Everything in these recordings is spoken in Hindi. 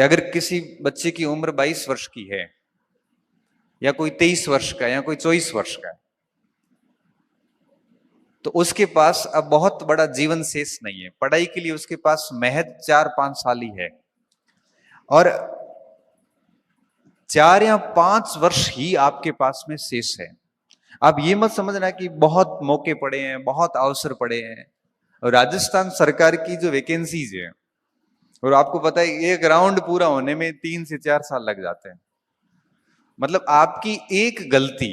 कि अगर किसी बच्चे की उम्र 22 वर्ष की है, या कोई 23 वर्ष का है, या कोई 24 वर्ष का है, तो उसके पास अब बहुत बड़ा जीवन शेष नहीं है। पढ़ाई के लिए उसके पास महज 4-5 साल ही है, और 4 या 5 वर्ष ही आपके पास में शेष है। आप ये मत समझना कि बहुत मौके पड़े हैं, बहुत अवसर पड़े हैं। और राजस्थान सरकार की जो वैकेंसीज है, और आपको पता है एक राउंड पूरा होने में 3 से 4 साल लग जाते हैं। मतलब आपकी एक गलती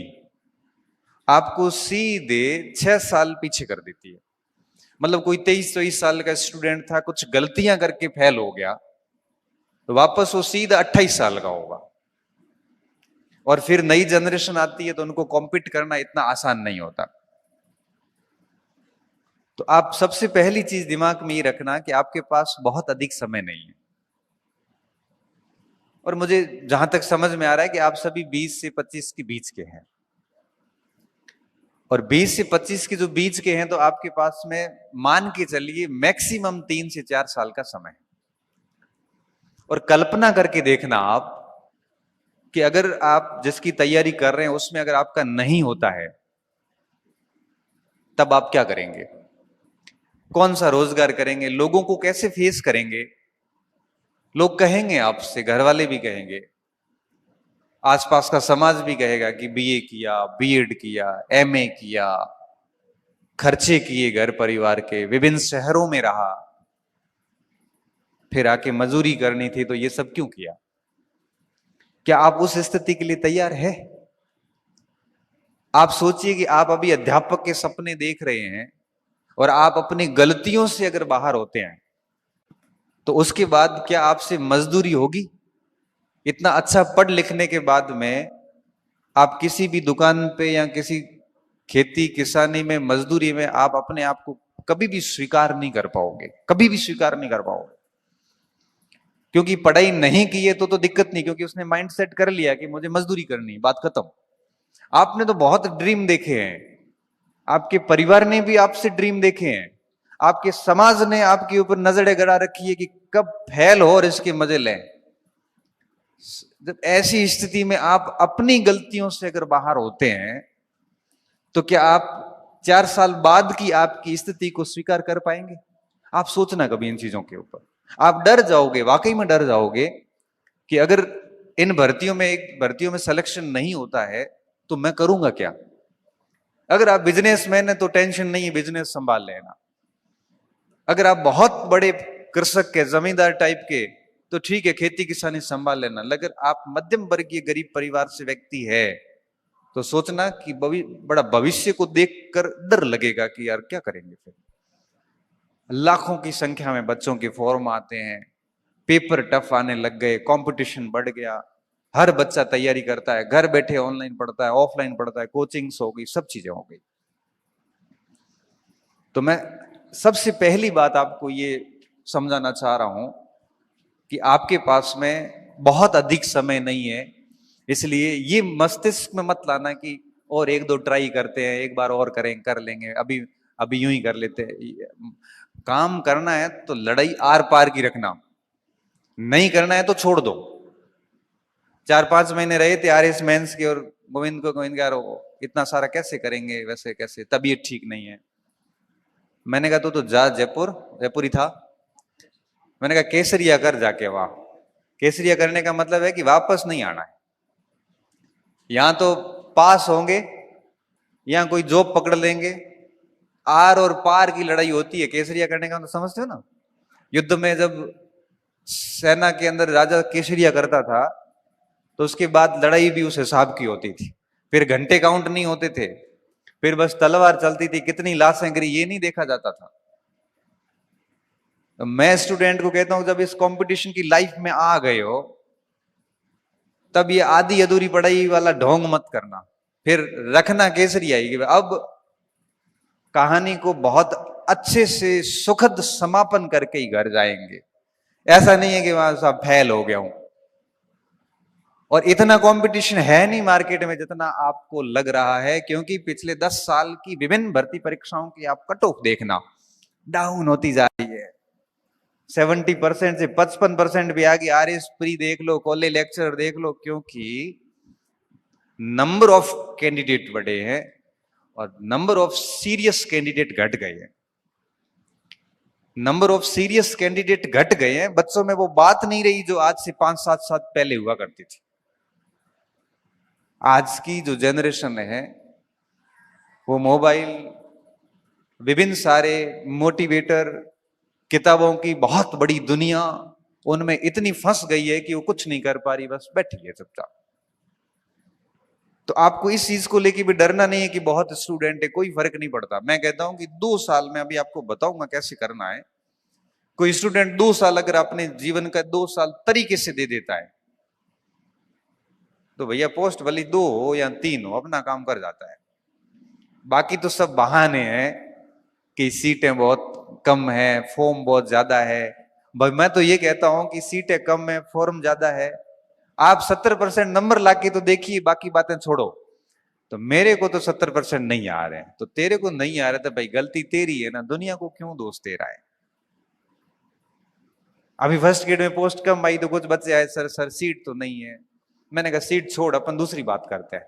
आपको सीधे 6 साल पीछे कर देती है। मतलब कोई 23-24 साल का स्टूडेंट था, कुछ गलतियां करके फेल हो गया, तो वापस वो सीधा 28 साल का होगा। और फिर नई जनरेशन आती है तो उनको कॉम्पीट करना इतना आसान नहीं होता। तो आप सबसे पहली चीज दिमाग में ये रखना कि आपके पास बहुत अधिक समय नहीं है। और मुझे जहां तक समझ में आ रहा है कि आप सभी 20 से 25 के बीच के हैं, और 20 से 25 के जो बीच के हैं, तो आपके पास में मान के चलिए मैक्सिमम 3 से 4 साल का समय है। और कल्पना करके देखना आप कि अगर आप जिसकी तैयारी कर रहे हैं उसमें अगर आपका नहीं होता है, तब आप क्या करेंगे? कौन सा रोजगार करेंगे? लोगों को कैसे फेस करेंगे? लोग कहेंगे आपसे, घर वाले भी कहेंगे, आसपास का समाज भी कहेगा कि बीए किया, बीएड किया, एमए किया, खर्चे किए घर परिवार के, विभिन्न शहरों में रहा, फिर आके मजदूरी करनी थी, तो ये सब क्यों किया? क्या आप उस स्थिति के लिए तैयार है? आप सोचिए कि आप अभी अध्यापक के सपने देख रहे हैं, और आप अपनी गलतियों से अगर बाहर होते हैं, तो उसके बाद क्या आपसे मजदूरी होगी? इतना अच्छा पढ़ लिखने के बाद में आप किसी भी दुकान पे या किसी खेती किसानी में, मजदूरी में आप अपने आप को कभी भी स्वीकार नहीं कर पाओगे, कभी भी स्वीकार नहीं कर पाओगे। क्योंकि पढ़ाई नहीं की है तो दिक्कत नहीं, क्योंकि उसने माइंड सेट कर लिया कि मुझे मजदूरी करनी है, बात खत्म। आपने तो बहुत ड्रीम देखे हैं, आपके परिवार ने भी आपसे ड्रीम देखे हैं, आपके समाज ने आपके ऊपर नजरें गड़ा रखी है कि कब फेल हो और इसके मजे लें। जब ऐसी स्थिति में आप अपनी गलतियों से अगर बाहर होते हैं, तो क्या आप 4 साल बाद की आपकी स्थिति को स्वीकार कर पाएंगे? आप सोचना कभी इन चीजों के ऊपर। आप डर जाओगे, वाकई में डर जाओगे कि अगर इन भर्तियों में सिलेक्शन नहीं होता है तो मैं करूंगा क्या? अगर आप बिजनेसमैन है तो टेंशन नहीं है, बिजनेस संभाल लेना। अगर आप बहुत बड़े कृषक के, जमींदार टाइप के, तो ठीक है, खेती किसानी संभाल लेना। अगर आप मध्यम वर्गीय गरीब परिवार से व्यक्ति है, तो सोचना कि बड़ा भविष्य को देखकर डर लगेगा कि यार क्या करेंगे फिर। लाखों की संख्या में बच्चों के फॉर्म आते हैं, पेपर टफ आने लग गए, कंपटीशन बढ़ गया, हर बच्चा तैयारी करता है, घर बैठे ऑनलाइन पढ़ता है, ऑफलाइन पढ़ता है, कोचिंग्स हो गई, सब चीजें हो गई। तो मैं सबसे पहली बात आपको ये समझाना चाह रहा हूं कि आपके पास में बहुत अधिक समय नहीं है। इसलिए ये मस्तिष्क में मत लाना कि और 1-2 ट्राई करते हैं, एक बार और कर लेंगे, अभी अभी यूं ही कर लेते हैं। काम करना है तो लड़ाई आर पार की रखना, नहीं करना है तो छोड़ दो। 4-5 महीने रहे थे आरएस मेंस के, और गोविंद यार इतना सारा कैसे करेंगे, वैसे कैसे, तबीयत ठीक नहीं है। मैंने कहा तो जा जयपुर ही था। मैंने कहा केसरिया कर जाके, वाह। केसरिया करने का मतलब है कि वापस नहीं आना है। यहां तो पास होंगे, यहां कोई जॉब पकड़ लेंगे, आर और पार की लड़ाई होती है। केसरिया करने का मतलब समझते हो ना? युद्ध में जब सेना के अंदर राजा केसरिया करता था, तो उसके बाद लड़ाई भी उस हिसाब की होती थी। फिर घंटे काउंट नहीं होते थे, फिर बस तलवार चलती थी, कितनी लाशें गिरी ये नहीं देखा जाता था। तो मैं स्टूडेंट को कहता हूं, जब इस कंपटीशन की लाइफ में आ गए हो, तब ये आधी अधूरी पढ़ाई वाला ढोंग मत करना, फिर रखना केसरिया ही। अब कहानी को बहुत अच्छे से सुखद समापन करके ही घर जाएंगे। ऐसा नहीं है कि वहां सब फेल हो गया हूं। और इतना कंपटीशन है नहीं मार्केट में जितना आपको लग रहा है, क्योंकि पिछले 10 साल की विभिन्न भर्ती परीक्षाओं की आप कट ऑफ देखना, डाउन होती जा रही है। 70% से 55% भी आगे RS प्री देख लो, कॉलेज लेक्चर देख लो, क्योंकि नंबर ऑफ कैंडिडेट बढ़े हैं और नंबर ऑफ सीरियस कैंडिडेट घट गए हैं। नंबर ऑफ सीरियस कैंडिडेट घट गए हैं, बच्चों में वो बात नहीं रही जो आज से 5-7 साल पहले हुआ करती थी। आज की जो जनरेशन है वो मोबाइल, विभिन्न सारे मोटिवेटर, किताबों की बहुत बड़ी दुनिया, उनमें इतनी फंस गई है कि वो कुछ नहीं कर पा रही, बस बैठी है चुपचाप। तो आपको इस चीज को लेके भी डरना नहीं है कि बहुत स्टूडेंट है, कोई फर्क नहीं पड़ता। मैं कहता हूं कि 2 साल में, अभी आपको बताऊंगा कैसे करना है। कोई स्टूडेंट 2 साल अगर अपने जीवन का 2 साल तरीके से दे देता है तो भैया पोस्ट भले 2 हो या 3 हो, अपना काम कर जाता है। बाकी तो सब बहाने हैं कि सीटें बहुत कम है, फॉर्म बहुत ज्यादा है। भाई मैं तो ये कहता हूं कि सीटें कम है, फॉर्म ज्यादा है, आप 70% नंबर लाके तो देखिए, बाकी बातें छोड़ो। तो मेरे को तो 70% नहीं आ रहे हैं, तो तेरे को नहीं आ रहे तो भाई गलती तेरी है ना, दुनिया को क्यों दोष दे रहा है। अभी फर्स्ट ग्रेड में पोस्ट कम आई तो कुछ बच्चे आए, सर सीट तो नहीं है। मैंने कहा सीट छोड़, अपन दूसरी बात करते हैं।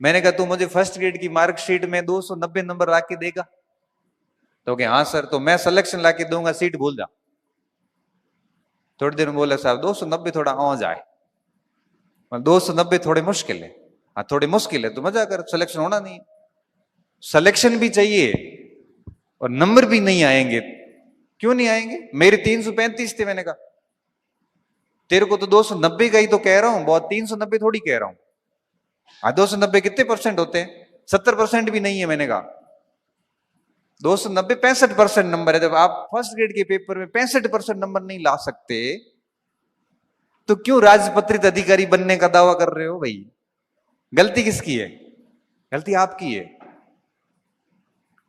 मैंने कहा तू मुझे फर्स्ट ग्रेड की मार्कशीट में 290 नंबर ला के देगा? तो क्या हाँ सर, तो मैं सिलेक्शन ला के दूंगा, सीट भूल जा। थोड़ी देर में बोला साहब 290 थोड़ा आ जाए। 290 थोड़े मुश्किल है। हाँ थोड़ी मुश्किल है तो मजा कर, सिलेक्शन होना नहीं। सिलेक्शन भी चाहिए और नंबर भी नहीं आएंगे। क्यों नहीं आएंगे? मेरे 335 थे। मैंने कहा तेरे को तो 290 का ही तो कह रहा हूं, बहुत 390 थोड़ी कह रहा हूं। हाँ 290 कितने परसेंट होते हैं? 70% भी नहीं है। मैंने कहा 290 65% नंबर है। जब आप फर्स्ट ग्रेड के पेपर में 65% नंबर नहीं ला सकते तो क्यों राजपत्रित अधिकारी बनने का दावा कर रहे हो भाई? गलती किसकी है? गलती आपकी है।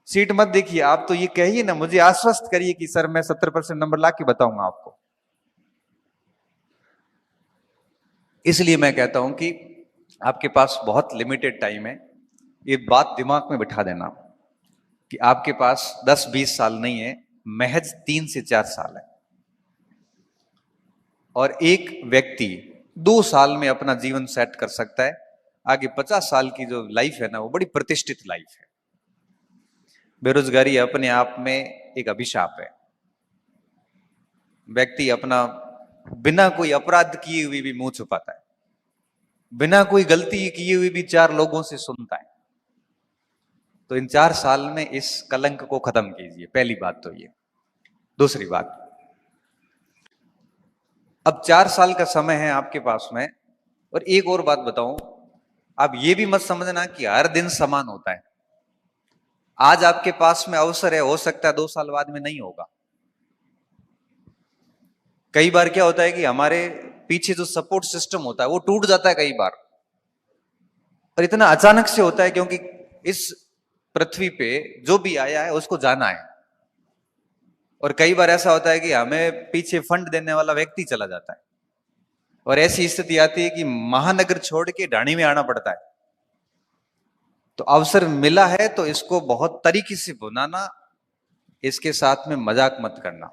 सीट मत देखिए, आप तो ये कहिए ना, मुझे आश्वस्त करिए कि सर मैं 70% नंबर ला के बताऊंगा आपको। इसलिए मैं कहता हूं कि आपके पास बहुत लिमिटेड टाइम है। ये बात दिमाग में बिठा देना कि आपके पास 10-20 साल नहीं है, महज 3 से 4 साल है। और एक व्यक्ति 2 साल में अपना जीवन सेट कर सकता है। आगे 50 साल की जो लाइफ है ना, वो बड़ी प्रतिष्ठित लाइफ है। बेरोजगारी अपने आप में एक अभिशाप है। व्यक्ति अपना बिना कोई अपराध किए हुए भी मुंह छुपाता है, बिना कोई गलती किए हुए भी 4 लोगों से सुनता है। तो इन 4 साल में इस कलंक को खत्म कीजिए, पहली बात तो ये। दूसरी बात, अब 4 साल का समय है आपके पास में। और एक और बात बताऊं, आप ये भी मत समझना कि हर दिन समान होता है। आज आपके पास में अवसर है, हो सकता है 2 साल बाद में नहीं होगा। कई बार क्या होता है कि हमारे पीछे जो सपोर्ट सिस्टम होता है वो टूट जाता है कई बार, और इतना अचानक से होता है क्योंकि इस पृथ्वी पे जो भी आया है उसको जाना है। और कई बार ऐसा होता है कि हमें पीछे फंड देने वाला व्यक्ति चला जाता है, और ऐसी स्थिति आती है कि महानगर छोड़ के ढाणी में आना पड़ता है। तो अवसर मिला है तो इसको बहुत तरीके से भुनाना, इसके साथ में मजाक मत करना।